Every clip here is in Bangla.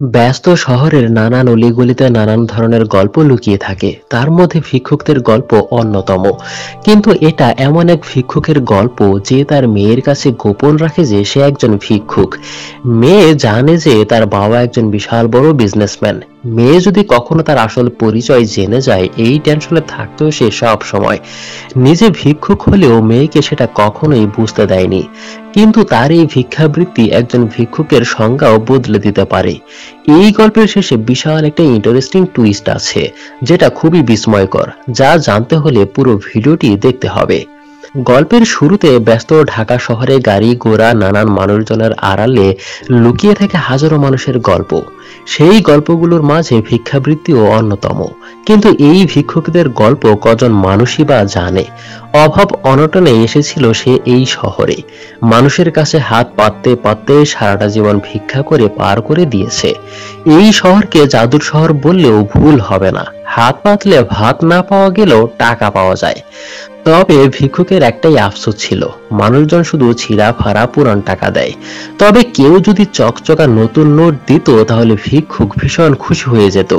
ব্যস্ত শহরের নানান অলিগলিতে নানান ধরনের গল্প লুকিয়ে থাকে, তার মধ্যে ভিক্ষুকদের গল্প অন্যতম। কিন্তু এটা এমন এক ভিক্ষুকের গল্প যে তার মেয়ের কাছে গোপন রাখে যে সে একজন ভিক্ষুক। মেয়ে জানে যে তার বাবা একজন বিশাল বড় বিজনেসম্যান। মেয়ে যদি কখনো তার আসল পরিচয় জেনে যায়, এই টেনশনে থাকতেও সে সব সময়। নিজে ভিক্ষুক হলেও মেয়েকে সেটা কখনোই বুঝতে দেয়নি। কিন্তু তার এই ভিক্ষাবৃত্তি একজন ভিক্ষুকের সংজ্ঞাও বদলে দিতে পারে। এই গল্পের শেষে বিশাল একটা ইন্টারেস্টিং টুইস্ট আছে, যেটা খুবই বিস্ময়কর। যা জানতে হলে পুরো ভিডিওটি দেখতে হবে। গল্পের শুরুতে ব্যস্ত ঢাকা শহরে গাড়ি ঘোড়া, নানান মানুষজনের আড়ালে লুকিয়ে থাকে হাজারো মানুষের গল্প। সেই গল্পগুলোর মাঝে ভিক্ষাবৃত্তিও অন্যতম। কিন্তু এই ভিক্ষুকদের গল্প কজন মানুষই বা জানে? অভাব অনটনে এসেছিল সে এই শহরে। মানুষের কাছে হাত পাততে পাততে সারাটা জীবন ভিক্ষা করে পার করে দিয়েছে। এই শহরকে জাদুর শহর বললেও ভুল হবে না। হাত পাতলে ভাত না পাওয়া গেলেও টাকা পাওয়া যায়। তবে ভিক্ষুকের একটাই আফসোস ছিল, মানুষজন শুধু ছিঁড়া ফাড়া পুরান টাকা দেয়। তবে কেউ যদি চকচকা নতুন নোট দিত, তাহলে ভিক্ষুক ভীষণ খুশি হয়ে যেত।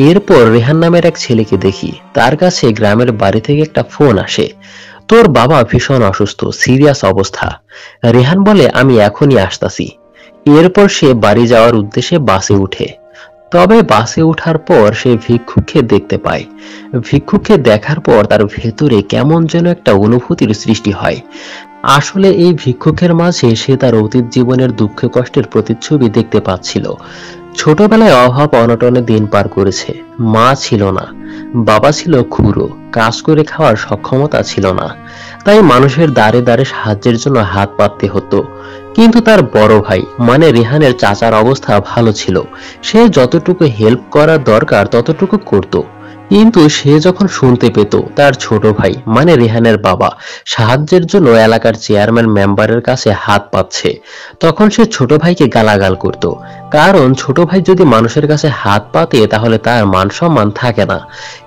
এরপর রেহান নামের এক ছেলেকে দেখি, তার কাছে গ্রামের বাড়ি থেকে একটা ফোন আসে। তোর বাবা ভীষণ অসুস্থ, সিরিয়াস অবস্থা। রেহান বলে, আমি এখনই আসতাছি। এরপর সে বাড়ি যাওয়ার উদ্দেশ্যে বাসে উঠে। তবে বাসে ওঠার পর সে ভিক্ষুককে দেখতে পায়। ভিক্ষুককে দেখার পর তার ভেতরে কেমন যেন একটা অনুভূতির সৃষ্টি হয়। আসলে এই ভিক্ষুকের মাঝে সে তার অতীত জীবনের দুঃখ কষ্টের প্রতিচ্ছবি দেখতে পাচ্ছিল। ছোটবেলায় অভাব অনটনে দিন পার করেছে। মা ছিল না, বাবা ছিল খুড়ো, কাজ করে খাওয়ার সক্ষমতা ছিল না। তাই মানুষের দ্বারে দ্বারে সাহায্যের জন্য হাত পাততে হতো। কিন্তু তার বড় ভাই মানে রেহানের চাচার অবস্থা ভালো ছিল। সে যতটুকু হেল্প করা দরকার ততটুকু করত। কিন্তু সে যখন শুনতে পেত তার ছোট ভাই মানে রেহানের বাবা সাহায্যের জন্য এলাকার চেয়ারম্যান মেম্বারের কাছে হাত পাচ্ছে, তখন সে ছোট ভাইকে গালাগাল করত। কারণ ছোট ভাই যদি মানুষের কাছে হাত পাতে তাহলে তার মান সম্মান থাকে না।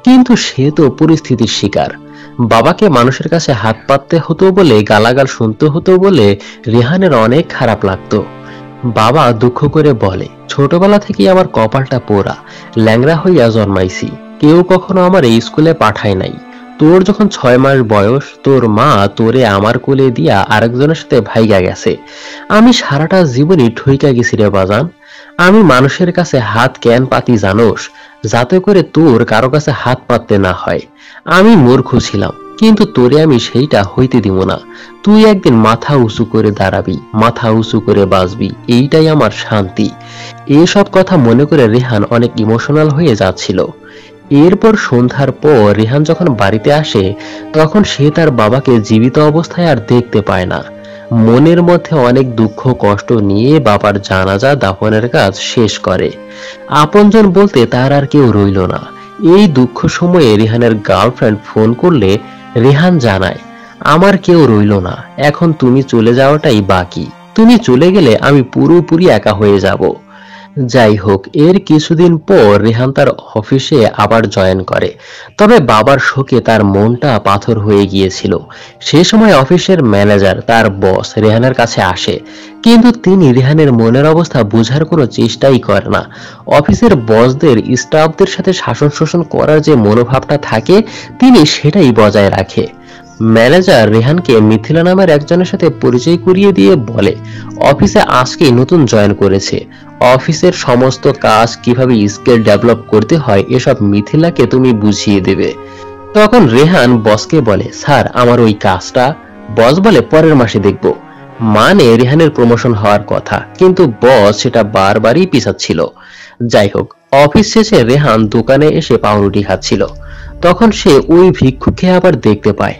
কিন্তু সে তো পরিস্থিতির শিকার। বাবাকে মানুষের কাছে হাত পাততে হতো বলে, গালাগাল শুনতে হতো বলে রেহানের অনেক খারাপ লাগতো। বাবা দুঃখ করে বলে, ছোটবেলা থেকে আমার কপালটা পোড়া, ল্যাংড়া হইয়া জন্মাইছি। কেউ কখনো আমার এই স্কুলে পাঠায় নাই। তোর যখন 6 মাস বয়স, তোর মা তোরে আমার কোলে দিয়া আরেকজনের সাথে ভাইগা গেছে। আমি সারাটা জীবনই ঠইকা গেছি রে বাজান। আমি মানুষের কাছে হাত কেন পাতি জানোস? যাতে করে তোর কারো কাছে হাত পাততে না হয়। আমি মূর্খ ছিলাম, কিন্তু তোরে আমি সেইটা হইতে দিব না। তুই একদিন মাথা উঁচু করে দাঁড়াবি, মাথা উঁচু করে বাঁচবি, এইটাই আমার শান্তি। এসব কথা মনে করে রেহান অনেক ইমোশনাল হয়ে যাচ্ছিল। এরপর সন্ধ্যার পর রেহান যখন বাড়িতে আসে, তখন সে তার বাবাকে জীবিত অবস্থায় আর দেখতে পায় না। মনের মধ্যে অনেক দুঃখ কষ্ট নিয়ে বাবার জানাজা দাফনের কাজ শেষ করে। আপনজন বলতে তার আর কেউ রইল না। এই দুঃখ সময়ে রেহানের গার্লফ্রেন্ড ফোন করলে রেহান জানায়, আমার কেউ রইল না, এখন তুমি চলে যাওয়াটাই বাকি। তুমি চলে গেলে আমি পুরোপুরি একা হয়ে যাব। যাই হোক, এর কিছুদিন পর রেহান তার অফিসে আবার জয়েন করে। তবে বাবার শোকে তার মনটা পাথর হয়ে গিয়েছিল। সে সময় অফিসের ম্যানেজার, তার বস রেহানের কাছে আসে। কিন্তু তিনি রেহানের মনের অবস্থা বোঝার কোনো চেষ্টাই করে না। অফিসের বসদের স্টাফদের সাথে শাসন শোষণ করার যে মনোভাবটা থাকে, তিনি সেটাই বজায় রাখে। ম্যানেজার রেহানকে মিথিলা নামের একজনের সাথে পরিচয় করিয়ে দিয়ে বলে, অফিসে আজকেই নতুন জয়েন করেছে। অফিসের সমস্ত কাজ কিভাবে স্কিল ডেভেলপ করতে হয় এসব মিথিলাকে তুমি বুঝিয়ে দেবে। তখন রেহান বসকে বলে, স্যার আমার ওই কাজটা। বস বলে, পরের মাসে দেখব। মানে রেহানের প্রমোশন হওয়ার কথা, কিন্তু বস সেটা বারবারই পিছাচ্ছিল। যাই হোক, অফিস শেষে রেহান দোকানে এসে পাউরুটি খাচ্ছিল। তখন সে ওই ভিক্ষুককে আবার দেখতে পায়।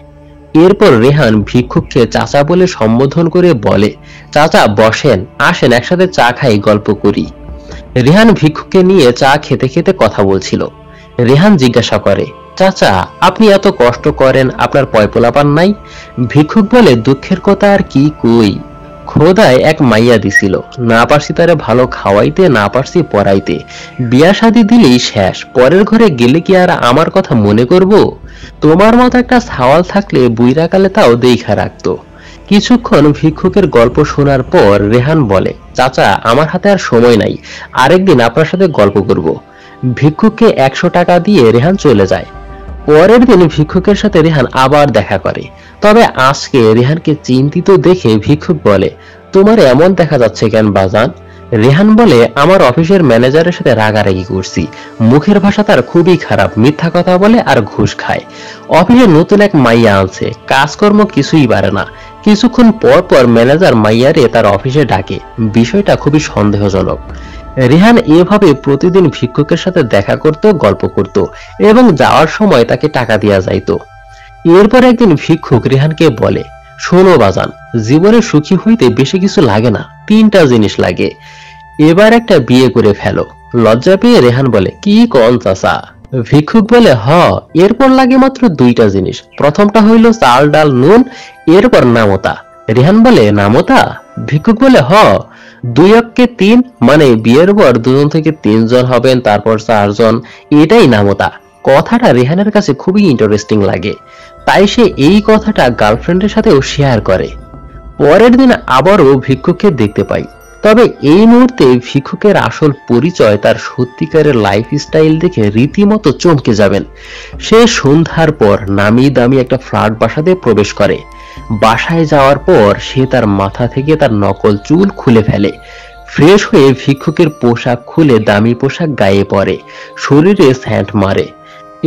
এরপর রেহান ভিক্ষুককে চাচা বলে সম্বোধন করে বলে, চাচা বসেন, আসেন একসাথে চা খাই, গল্প করি। রেহান ভিক্ষুককে নিয়ে চা খেতে খেতে কথা বলছিল। রেহান জিজ্ঞাসা করে, চাচা আপনি এত কষ্ট করেন, আপনার পয়পোলাপান নাই? ভিক্ষুক বলে, দুঃখের কথা আর কি কই, খোদায় এক মাইয়া দিছিল, না পারছি তারে ভালো খাওয়াইতে, না পারছি পড়াইতে। বিয়া শাদী দিলেই শেষ, পরের ঘরে গেলে কি আর আমার কথা মনে করব? তোমার মতো একটা ছাওয়াল থাকলে বুইরাকালে তাও দেইখা রাখতো। কিছুক্ষণ ভিক্ষুকের গল্প শোনার পর রেহান বলে, চাচা আমার হাতে আর সময় নাই, আরেকদিন আপনার সাথে গল্প করব। ভিক্ষুককে 100 টাকা দিয়ে রেহান চলে যায়। পরের দিন ভিক্ষুকের সাথে রেহান আবার দেখা করে, তবে আজকে রেহানকে চিন্তিত দেখে ভিক্ষুক বলে, তোমার এমন দেখা যাচ্ছে কেন বাজান? রেহান বলে, আমার অফিসের ম্যানেজারের সাথে রাগারাগি করছি, মুখের ভাষা তার খুবই খারাপ, মিথ্যা কথা বলে আর ঘুষ খায়। অফিসে নতুন এক মাইয়া আনছে, কাজকর্ম কিছুই পারে না। কিছুক্ষণ পর পর ম্যানেজার মাইয়ারে তার অফিসে ডাকে, বিষয়টা খুবই সন্দেহজনক। রেহান এভাবে প্রতিদিন ভিক্ষুকের সাথে দেখা করত, গল্প করত এবং যাওয়ার সময় তাকে টাকা দেওয়া যাইতো। এরপর একদিন ভিক্ষুক রেহানকে বলে, শোনো বাজান, জীবনে সুখী হইতে বেশি কিছু লাগে না, 3টা জিনিস লাগে, এবার একটা বিয়ে করে ফেলো। লজ্জা পেয়ে রেহান বলে, কি কোন চাচা? ভিক্ষুক বলে, এরপর লাগে মাত্র 2টা জিনিস, প্রথমটা হইল চাল ডাল নুন, এরপর নামতা। রেহান বলে, নামতা? ভিক্ষুক বলে, 2 অক্কে 3, মানে বিয়ের পর 2 থেকে 3 জন হবেন, তারপর 4 জন, এটাই নামতা। কথাটা রেহানের কাছে খুবই ইন্টারেস্টিং লাগে, তাই সে এই কথাটা গার্লফ্রেন্ডের সাথেও শেয়ার করে। পরের দিন আবারও ভিক্ষুককে দেখতে পাই, তবে এই মুহূর্তে ভিক্ষুকের আসল পরিচয়, তার সত্যিকারের লাইফস্টাইল দেখে রীতিমতো চমকে যাবেন। সে সন্ধ্যার পর নামি দামি একটা ফ্ল্যাট বাসাতে প্রবেশ করে। বাসায় যাওয়ার পর সে তার মাথা থেকে তার নকল চুল খুলে ফেলে, ফ্রেশ হয়ে ভিক্ষুকের পোশাক খুলে দামি পোশাক গায়ে পরে, শরীরে স্যান্ট মারে।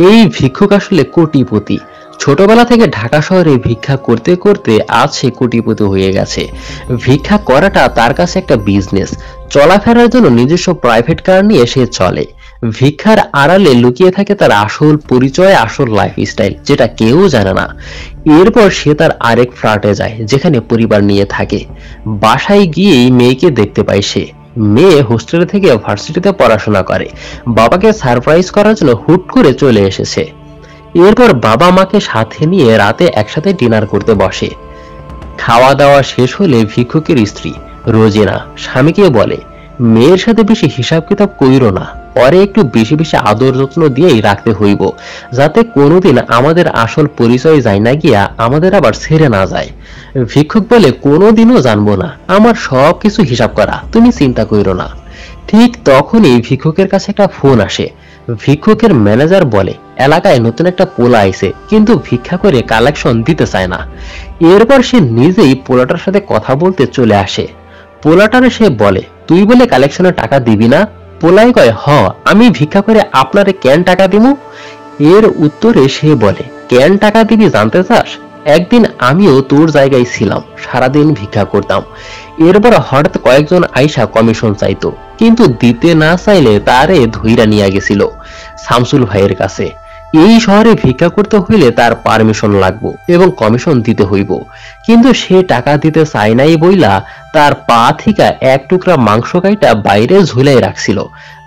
এই ভিক্ষুক আসলে কোটিপতি। ছোটবেলা থেকে ঢাকা শহরে ভিক্ষা করতে করতে আজ সে কোটিপতি হয়ে গেছে। ভিক্ষা করাটা তার কাছে একটা বিজনেস, চলাফেরার জন্য নিজস্ব প্রাইভেট কার নিয়ে সে চলে। ভিক্ষার আড়ালে লুকিয়ে থাকে তার আসল পরিচয়, আসল লাইফস্টাইল, যেটা কেউ জানে না। এরপর সে তার আরেক ফ্ল্যাটে যায়, যেখানে পরিবার নিয়ে থাকে। বাসায় গিয়েই মেয়েকে দেখতে পায় সে। মেয়ে হোস্টেলে থেকে ভার্সিটিতে পড়াশোনা করে, বাবাকে সারপ্রাইজ করার জন্য হুট করে চলে এসেছে। এরপর বাবা মাকে সাথে নিয়ে রাতে একসাথে ডিনার করতে বসে। খাওয়া দাওয়া শেষ হলে ভিক্ষুকের স্ত্রী রোজিনা স্বামীকে বলে, মেয়ের সাথে বেশি হিসাব কিতাব কইরো না, পরে একটু বেশি বেশি আদর যত্ন দিয়েই রাখতে হইব, যাতে কোনোদিন আমাদের আসল পরিচয় যায় না গিয়া আমাদের আবার ছেড়ে না যায়। ভিক্ষুক বলে, কোনোদিনও জানবো না, আমার সব কিছু হিসাব করা, তুমি চিন্তা কইরো না। ঠিক তখনই ভিক্ষুকের কাছে একটা ফোন আসে। ভিক্ষুকের ম্যানেজার বলে, এলাকায় নতুন একটা পোলা আইছে, কিন্তু ভিক্ষা করে কালেকশন দিতে চায় না। এরপর সে নিজেই পোলাটার সাথে কথা বলতে চলে আসে। পোলাটারে সে বলে, তুই বলে কালেকশনের টাকা দিবি না? পোলাই কয়, আমি ভিক্ষা করে আপনারে কেন টাকা দিমু? এর উত্তরে সে বলে, কেন টাকা দিবি জানতে চাস? একদিন আমিও তোর জায়গায় ছিলাম, সারাদিন ভিক্ষা করতাম। এরপর হঠাৎ কয়েকজন আইসা কমিশন চাইতো, কিন্তু দিতে না চাইলে তারে ধইরা নিয়ে গেছিল শামসুল ভাইয়ের কাছে। এই শহরে ভিক্ষা করতে হইলে তার পারমিশন লাগবে এবং কমিশন দিতে হইব, কিন্তু সে টাকা দিতে চায় নাই বইলা তার পা থেকে এক টুকরা মাংস কাইটা বাইরে ঝুলাই রাখছিল,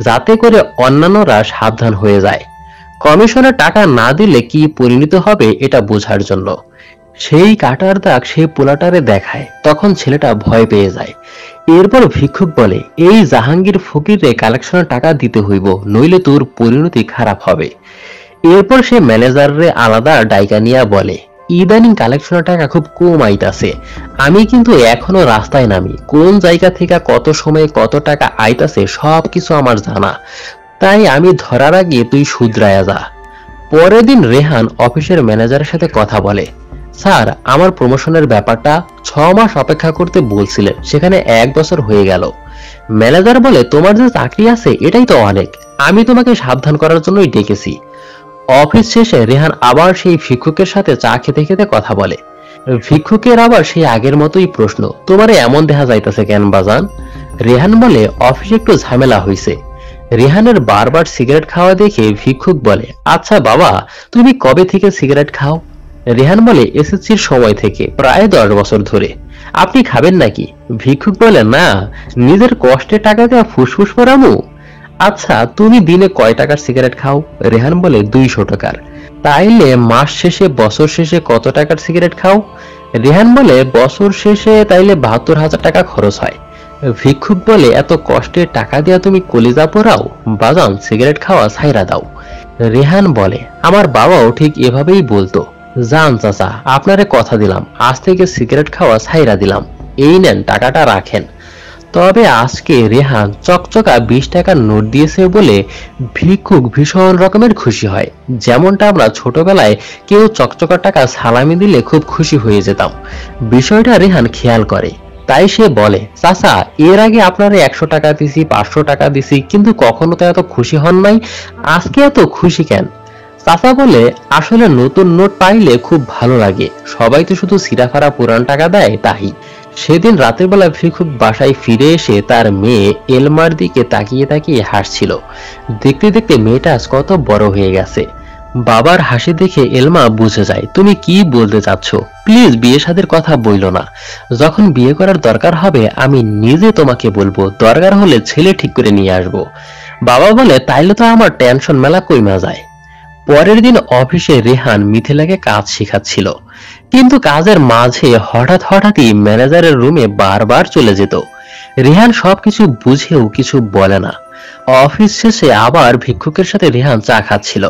যাতে করে অন্যান্যরা সাবধান হয়ে যায়। কমিশনের টাকা না দিলে কি পরিণত হবে এটা বোঝার জন্য। সেই কাটার দাগ সে পোলাটারে দেখায়, তখন ছেলেটা ভয় পেয়ে যায়। এরপর ভিক্ষুক বলে, এই জাহাঙ্গীর ফকিরে কালেকশনের টাকা দিতে হইব, নইলে তোর পরিণতি খারাপ হবে। এরপর সে ম্যানেজারে আলাদা ডাইকা নিয়া বলে, ইদানিং কালেকশনের টাকা খুব কম আইতাছে, আমি কিন্তু এখনো রাস্তায় নামি, কোন জায়গা থেকে কত সময়ে কত টাকা আইতাছে সবকিছু আমার জানা, তাই আমি ধরার আগে তুই শুধরায়া যা। পরের দিন রেহান অফিসের ম্যানেজারের সাথে কথা বলে, স্যার আমার প্রমোশনের ব্যাপারটা 6 মাস অপেক্ষা করতে বলছিলেন, সেখানে 1 বছর হয়ে গেল। ম্যানেজার বলে, তোমার যে চাকরি আছে এটাই তো অনেক, আমি তোমাকে সাবধান করার জন্যই ডেকেছি। অফিস শেষে রেহান আবার সেই ভিক্ষুকের সাথে চা খেতে খেতে কথা বলে। ভিক্ষুকের আবার সেই আগের মতোই প্রশ্ন, তোমারে এমন দেখা যাইতেছে কেন বাজান? রেহান বলে, অফিসে একটু ঝামেলা হয়েছে। রেহানের বারবার সিগারেট খাওয়া দেখে ভিক্ষুক বলে, আচ্ছা বাবা, তুমি কবে থেকে সিগারেট খাও? রেহান বলে, এসএসসির সময় থেকে, প্রায় 10 বছর ধরে। আপনি খাবেন নাকি? ভিক্ষুক বলে, না, নিজের কষ্টে টাকা দেওয়া ফুসফুস পরামু। আচ্ছা তুমি দিনে কয় টাকার সিগারেট খাও? রেহান বলে, 200 টাকার। তাইলে মাস শেষে বছর শেষে কত টাকার সিগারেট খাও? রেহান বলে, বছর শেষে তাইলে 72,000 টাকা খরচ হয়। ভিক্ষুক বলে, এত কষ্টে টাকা দেয়া তুমি কলিজা পোড়াও, বাজান সিগারেট খাওয়া ছাইরা দাও। রেহান বলে, আমার বাবাও ঠিক এভাবেই বলতো, জান চাচা, আপনারে কথা দিলাম, আজ থেকে সিগারেট খাওয়া ছাইরা দিলাম, এই নেন টাকাটা রাখেন। তবে আজকে রেহান চকচকা 20 টাকার নোট দিয়েছে বলে ভিক্ষুক ভীষণ রকমের খুশি হয়। যেমনটা আমরা ছোটবেলায় কেউ চকচকা টাকা সালামি দিলে খুব খুশি হয়ে যেতাম, বিষয়টা রেহান খেয়াল করে। তাই সে বলে, চাচা এর আগে আপনারা 100 টাকা দিছি, 500 টাকা দিছি, কিন্তু কখনো তো এত খুশি হন নাই, আজকে এত খুশি কেন? চাচা বলে, আসলে নতুন নোট পাইলে খুব ভালো লাগে, সবাই তো শুধু সিরাফারা পুরান টাকা দেয় তাই। সেদিন রাতের বেলা ভিক্ষুক বাসায় ফিরে এসে তার মেয়ে এলমার দিকে তাকিয়ে তাকিয়ে হাসছিল। দেখতে দেখতে মেয়েটা আজ কত বড় হয়ে গেছে। বাবার হাসি দেখে এলমা বুঝে যায়, তুমি কি বলতে চাচ্ছ, প্লিজ বিয়ে শাদীর কথা বইলো না, যখন বিয়ে করার দরকার হবে আমি নিজে তোমাকে বলবো, দরকার হলে ছেলে ঠিক করে নিয়ে আসবো। বাবা বলে, তাইলে তো আমার টেনশন মেলা কইমা যায়। পরের দিন অফিসে রেহান মিথিলাকে কাজ শেখাচ্ছিল, কিন্তু কাজের মাঝে হঠাৎই ম্যানেজারের রুমে বারবার চলে যেত। রেহান সবকিছু বুঝেও কিছু বলে না। অফিস শেষে আবার ভিক্ষুকের সাথে রেহান চা খাচ্ছিল।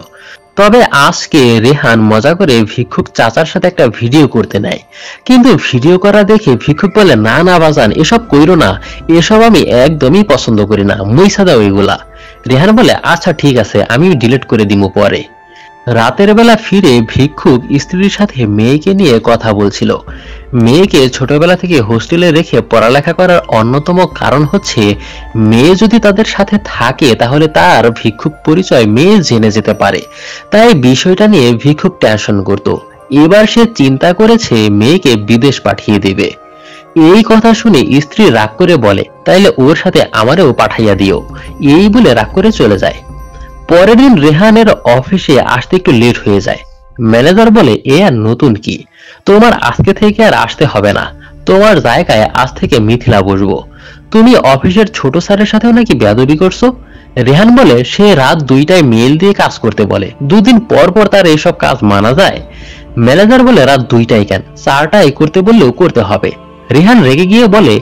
তবে আজকে রেহান মজা করে ভিক্ষুক চাচার সাথে একটা ভিডিও করতে নেয়, কিন্তু ভিডিও করা দেখে ভিক্ষুক বলে, না না বাজান, এসব কইরো না, এসব আমি একদমই পছন্দ করি না, মুইসা দাও এগুলা। রেহান বলে, আচ্ছা ঠিক আছে, আমি ডিলিট করে দিমু পরে। রাতের বেলা ফিরে ভিক্ষুক স্ত্রীর সাথে মেয়েকে নিয়ে কথা বলছিল। মেয়েকে ছোটবেলা থেকে হোস্টেলে রেখে পড়ালেখা করার অন্যতম কারণ হচ্ছে, মেয়ে যদি তাদের সাথে থাকে তাহলে তার ভিক্ষুক পরিচয় মেয়ে জেনে যেতে পারে। তাই বিষয়টা নিয়ে ভিক্ষুক টেনশন করত। এবার সে চিন্তা করেছে মেয়েকে বিদেশ পাঠিয়ে দেবে। এই কথা শুনে স্ত্রী রাগ করে বলে, তাইলে ওর সাথে আমারেও পাঠাইয়া দিও। এই বলে রাগ করে চলে যায়। পরের দিন রেহানের অফিসে আসতে একটু লেট হয়ে যায়। ম্যানেজার বলে, এ আর নতুন কি, তোমার আজকে থেকে আর আসতে হবে না, তোমার জায়গায় আজ থেকে মিথিলা বসবো। তুমি অফিসের ছোট স্যারের সাথেও নাকি বেয়াদবি করছো। রেহান বলে, সে রাত 2টায় মেইল দিয়ে কাজ করতে বলে, দুদিন পর পর তার এইসব কাজ মানা যায়? ম্যানেজার বলে, রাত 2টায় কেন, 4টায় করতে বললেও করতে হবে। রেহান রেগে গিয়ে বলে,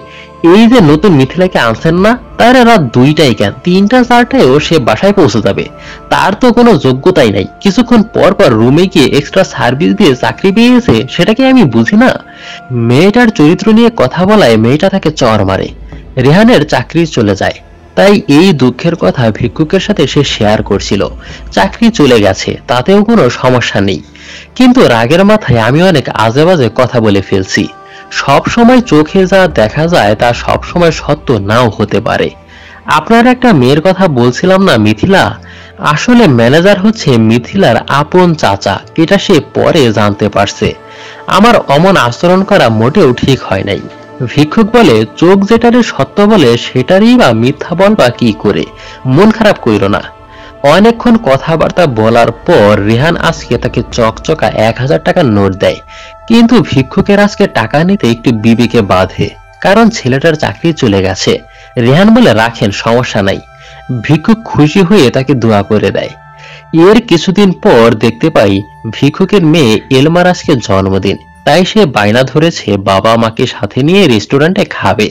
এই যে নতুন মিথিলাকে আনছেন না, তার রাত 2টায় কেন, 3টা 4টায়ও সে বাসায় পৌঁছে যাবে। তার তো কোনো যোগ্যতাই নাই, কিছুক্ষণ পর পর রুমে গিয়ে এক্সট্রা সার্ভিস দিয়ে চাকরি পেয়েছে, সেটাকে আমি বুঝি না। মেয়েটার চরিত্র নিয়ে কথা বলায় মেয়েটা তাকে চর মারে। রেহানের চাকরি চলে যায়। তাই এই দুঃখের কথা ভিক্ষুকের সাথে সে শেয়ার করছিল। চাকরি চলে গেছে, তাতেও কোনো সমস্যা নেই, কিন্তু রাগের মাথায় আমি অনেক আজে বাজে কথা বলে ফেলছি। সব সময় চোখে যা দেখা যায় তা সব সময় সত্য নাও হতে পারে। আপনার একটা মেয়ের কথা বলছিলাম না, মিথিলা, আসলে ম্যানেজার হচ্ছে মিথিলার আপন চাচা, এটা সে পরে জানতে পারছে। আমার অমন আচরণ করা মোটেও ঠিক হয় নাই। ভিক্ষুক বলে, চোখ যেটারে সত্য বলে সেটারই বা মিথ্যা বলবা কি করে, মন খারাপ কইরো না। অনেকক্ষণ কথাবার্তা বলার পর রেহান আজকে তাকে চকচকা 1000 টাকার নোট দেয়, কিন্তু ভিক্ষুকের আজকে টাকা নিতে একটু বিবেকে বাধে, কারণ ছেলেটার চাকরি চলে গেছে। রেহান বলে, রাখেন, সমস্যা নাই। ভিক্ষুক খুশি হয়ে তাকে দোয়া করে দেয়। এর কিছুদিন পর দেখতে পাই ভিক্ষুকের মেয়ে এলমার আজকে জন্মদিন, তাই সে বায়না ধরেছে বাবা মাকে সাথে নিয়ে রেস্টুরেন্টে খাবে।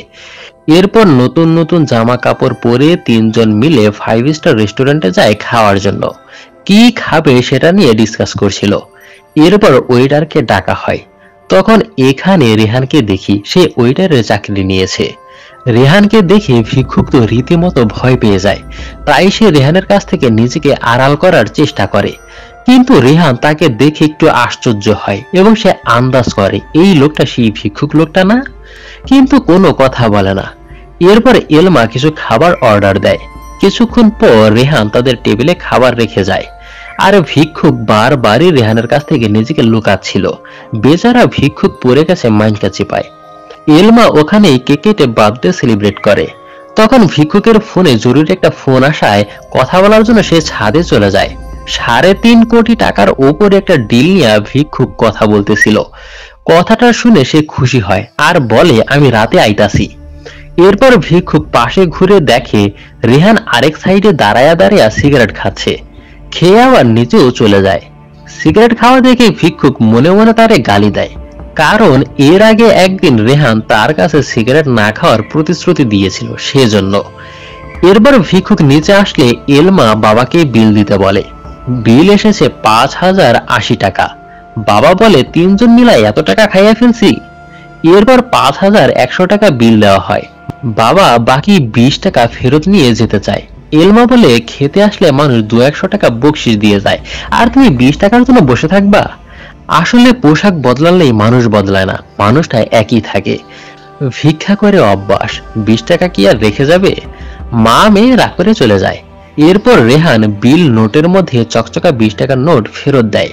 এরপর নতুন নতুন জামা কাপড় পরে তিনজন মিলে 5 স্টার রেস্টুরেন্টে যায় খাওয়ার জন্য। কি খাবে সেটা নিয়ে ডিসকাস করছিল। এরপর ওয়েটারকে ডাকা হয়। তখন এখানে রেহানকে দেখি, সে ওয়েটারের চাকরি নিয়েছে। রেহানকে দেখে ভিক্ষুক তো রীতিমতো ভয় পেয়ে যায়, তাই সে রেহানের কাছ থেকে নিজেকে আড়াল করার চেষ্টা করে। কিন্তু রেহান তাকে দেখে একটু আশ্চর্য হয় এবং সে আন্দাজ করে এই লোকটা সেই ভিক্ষুক লোকটা না, কিন্তু কোনো কথা বলে না। এরপর এলমা কিছু খাবার অর্ডার দেয়। কিছুক্ষণ পর রেহান তাদের টেবিলে খাবার রেখে যায়, আর ভিক্ষুক বারবারই রেহানের কাছ থেকে নিজেকে লুকাচ্ছিল। বেচারা ভিক্ষুক পড়ে গেছে মাইনকা চিপায়। এলমা ওখানেই কেক কেটে বার্থডে সেলিব্রেট করে। তখন ভিক্ষুকের ফোনে জরুরি একটা ফোন আসায় কথা বলার জন্য সে ছাদে চলে যায়। 3.5 কোটি টাকার ওপরে একটা ডিল নিয়ে ভিক্ষুক কথা বলতেছিল। কথাটা শুনে সে খুশি হয় আর বলে, আমি রাতে আইতাছি। এরপর ভিক্ষুক পাশে ঘুরে দেখে রেহান আরেক সাইডে দাঁড়ায়া সিগারেট খাচ্ছে। খেয়ে আবার নিচেও চলে যায়। সিগারেট খাওয়া দেখে ভিক্ষুক মনে মনে তারে গালি দেয়, কারণ এর আগে একদিন রেহান তার কাছে সিগারেট না খাওয়ার প্রতিশ্রুতি দিয়েছিল, সেজন্য। এরপর ভিক্ষুক নিচে আসলে এলমা বাবাকে বিল দিতে বলে। বিল এসেছে 5080 টাকা। বাবা বলে 3 জন মিলাই এত টাকা খাইয়া ফেলছি। এরপর 5,100 টাকা বিল দেওয়া হয়। বাবা বাকি 20 টাকা ফেরত নিয়ে যেতে চায়। এলমা বলে খেতে আসলে মানুষ 200-100 টাকা বকশিশ দিয়ে যায়, আর তুমি 20 টাকার জন্য বসে থাকবা। আসলে পোশাক বদলালেই মানুষ বদলায় না, মানুষটা একই থাকে। ভিক্ষা করে অভ্যাস, 20 টাকা কি আর রেখে যাবে? মা মেয়ে রাগ করে চলে যায়। এরপর রেহান বিল নোটের মধ্যে চকচকা 20 টাকার নোট ফেরত দেয়।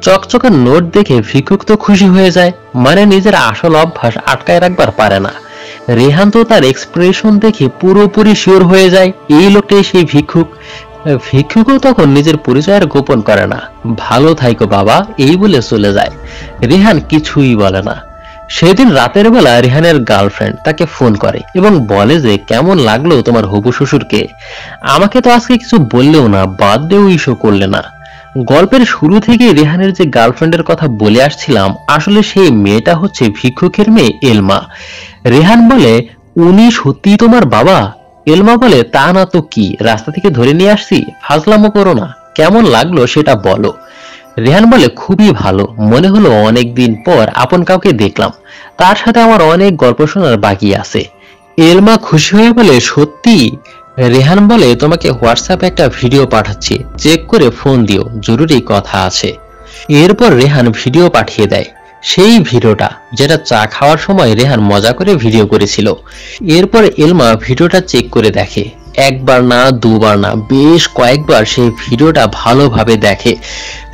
চকচকা নোট দেখে ভিক্ষুক তো খুশি হয়ে যায়, মানে নিজের আসল অভ্যাস আটকায় রাখবার পারে না। রেহান তো তার এক্সপ্রেশন দেখে পুরোপুরি শিওর হয়ে যায় এই লোকটাই সেই ভিক্ষুক। ভিক্ষুকও তখন নিজের পরিচয় আর গোপন করে না, ভালো থাইকো বাবা এই বলে চলে যায়। রেহান কিছুই বলে না। সেদিন রাতের বেলা রেহানের গার্লফ্রেন্ড তাকে ফোন করে এবং বলে যে কেমন লাগলো তোমার হবু শ্বশুরকে, আমাকে তো আজকে কিছু বললেও না, বার্থডে উইশও করলে না। গল্পের শুরু থেকে রেহানের যে গার্লফ্রেন্ডের কথা বলে আসছিলাম, আসলে সেই মেয়েটা হচ্ছে ভিক্ষুকের মেয়ে এলমা। রেহান বলে উনি সত্যি তোমার বাবা? এলমা বলে তা না তো কি, রাস্তা থেকে ধরে নিয়ে আসছি, ফাজলামো করো না, কেমন লাগলো সেটা বলো। রেহান বলে খুবই ভালো, মনে হলো অনেকদিন পর আপন কাউকে দেখলাম, তার সাথে আমার অনেক গল্প শোনার বাকি আছে। এলমা খুশি হয়ে বলে সত্যি? রেহান বলে তোমাকে হোয়াটসঅ্যাপে একটা ভিডিও পাঠাচ্ছি, চেক করে ফোন দিও, জরুরি কথা আছে। এরপর রেহান ভিডিও পাঠিয়ে দেয়, সেই ভিডিওটা যেটা চা খাওয়ার সময় রেহান মজা করে ভিডিও করেছিল। এরপর এলমা ভিডিওটা চেক করে দেখে, একবার না দুবার না বেশ কয়েকবার সেই ভিডিওটা ভালোভাবে দেখে।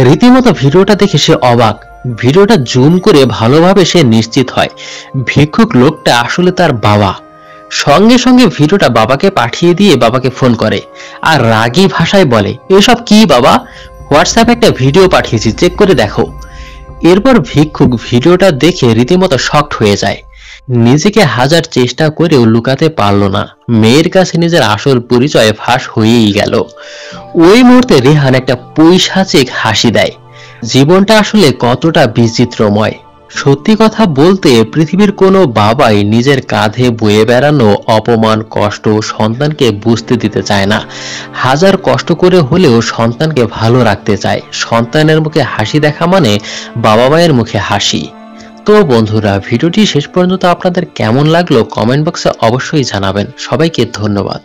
রীতিমতো ভিডিওটা দেখে সে অবাক। ভিডিওটা জুম করে ভালোভাবে সে নিশ্চিত হয় ভিক্ষুক লোকটা আসলে তার বাবা। সঙ্গে সঙ্গে ভিডিওটা বাবাকে পাঠিয়ে দিয়ে বাবাকে ফোন করে আর রাগী ভাষায় বলে, এসব কি বাবা, হোয়াটসঅ্যাপে একটা ভিডিও পাঠিয়েছি, চেক করে দেখো। এরপর ভিক্ষুক ভিডিওটা দেখে রীতিমতো শকড হয়ে যায়। নিজেকে হাজার চেষ্টা করেও লুকাতে পারল না, মেয়ের কাছে নিজের আসল পরিচয় ফাঁস হয়েই গেল। ওই মুহূর্তে রেহান একটা পৈশাচিক হাসি দেয়। জীবনটা আসলে কতটা বিচিত্রময়। সত্যি কথা বলতে পৃথিবীর কোনো বাবাই নিজের কাঁধে বয়ে বেড়ানো অপমান কষ্ট সন্তানকে বুঝতে দিতে চায় না। হাজার কষ্ট করে হলেও সন্তানকে ভালো রাখতে চায়। সন্তানের মুখে হাসি দেখা মানে বাবা মায়ের মুখে হাসি। তো বন্ধুরা, ভিডিওটি শেষ পর্যন্ত আপনাদের কেমন লাগলো কমেন্ট বক্সে অবশ্যই জানাবেন। সবাইকে ধন্যবাদ।